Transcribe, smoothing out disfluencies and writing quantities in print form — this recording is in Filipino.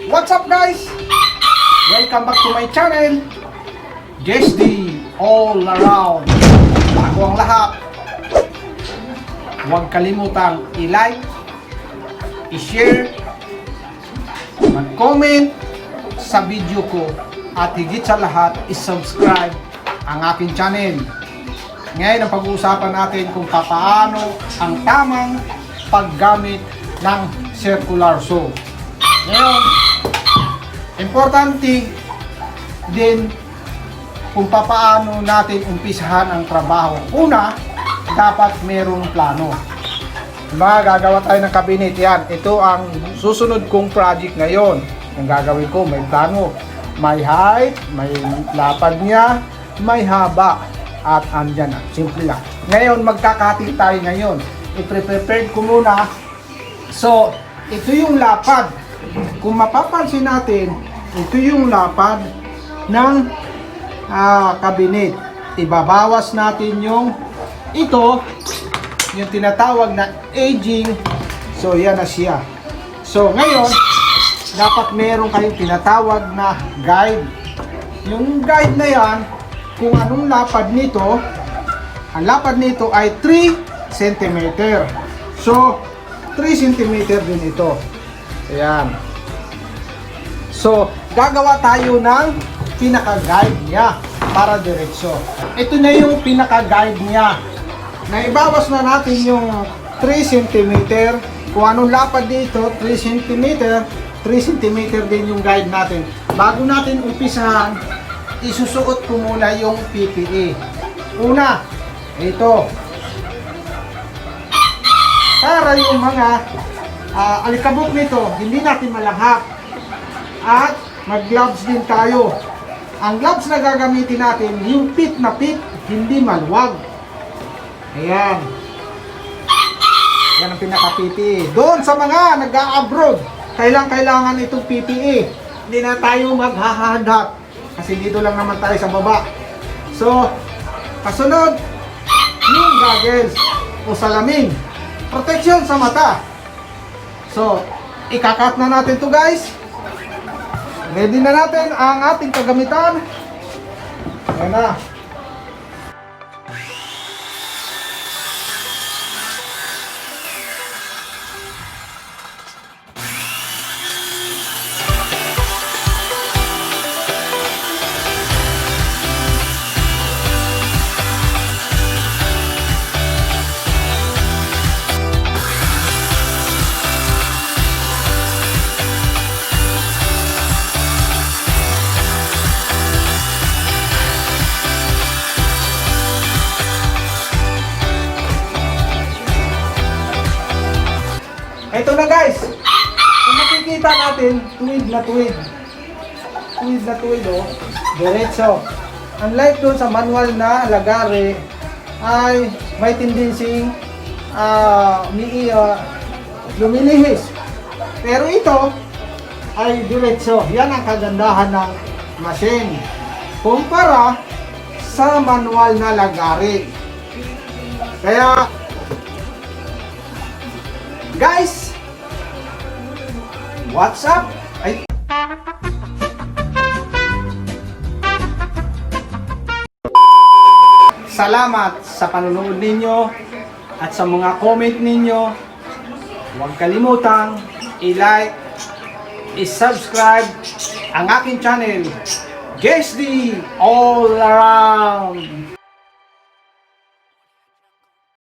What's up guys? Welcome back to my channel, Jess all around. Bago ang lahat, huwag kalimutang i-like, i-share, mag-comment sa video ko, at higit sa lahat, i-subscribe ang aking channel. Ngayon ang pag-uusapan natin kung paano ang tamang paggamit ng circular saw. Ngayon, importante din kung paano natin umpisahan ang trabaho. Una, dapat merong plano. Diba, gagawa tayo ng cabinet. Yan, ito ang susunod kong project ngayon. Ang gagawin ko, may plano. May height, may lapad niya, may haba. At andyan na, simple lang. Ngayon, magkakating tayo ngayon. I-prepare ko muna. So, ito yung lapad. Kung mapapansin natin, ito yung lapad ng cabinet. Ibabawas natin yung ito, yung tinatawag na aging. So, yan na siya. So, ngayon, dapat meron kayong tinatawag na guide. Yung guide na yan, kung anong lapad nito, ang lapad nito ay 3 cm. So, 3 cm din ito. Ayan. So, gagawa tayo ng pinaka-guide niya para diretso. Ito na yung pinaka-guide niya. Naibawas na natin yung 3 cm. Kung anong lapad dito, 3 cm. 3 cm din yung guide natin. Bago natin umpisahan, isusuot ko muna yung PPE. Una, ito. Para yung mga alikabok nito, hindi natin malanghap. At mag-gloves din tayo. Ang gloves na gagamitin natin, yung pit na pit, hindi maluwag. Ayan. Yan ang pinaka-PPE. Doon sa mga nag-a-abroad, kailangan itong PPE. Hindi na tayo maghahadap. Kasi dito lang naman tayo sa baba. So, kasunod, yung goggles o salamin. Protection sa mata. So, ikakat na natin to guys. Ready na natin ang ating kagamitan. Ayan na. Ito na guys, kung makikita natin, tuwid na tuwid. Tuwid na tuwid oh, diretso. Unlike doon sa manual na lagare, ay may tendency lumilihis. Pero ito ay diretso. Yan ang kagandahan ng machine. Kumpara sa manual na lagare. Kaya, guys, what's up? Ay. Salamat sa panonood ninyo at sa mga comment ninyo. Huwag kalimutang i-like, i-subscribe ang aking channel, Jess all around.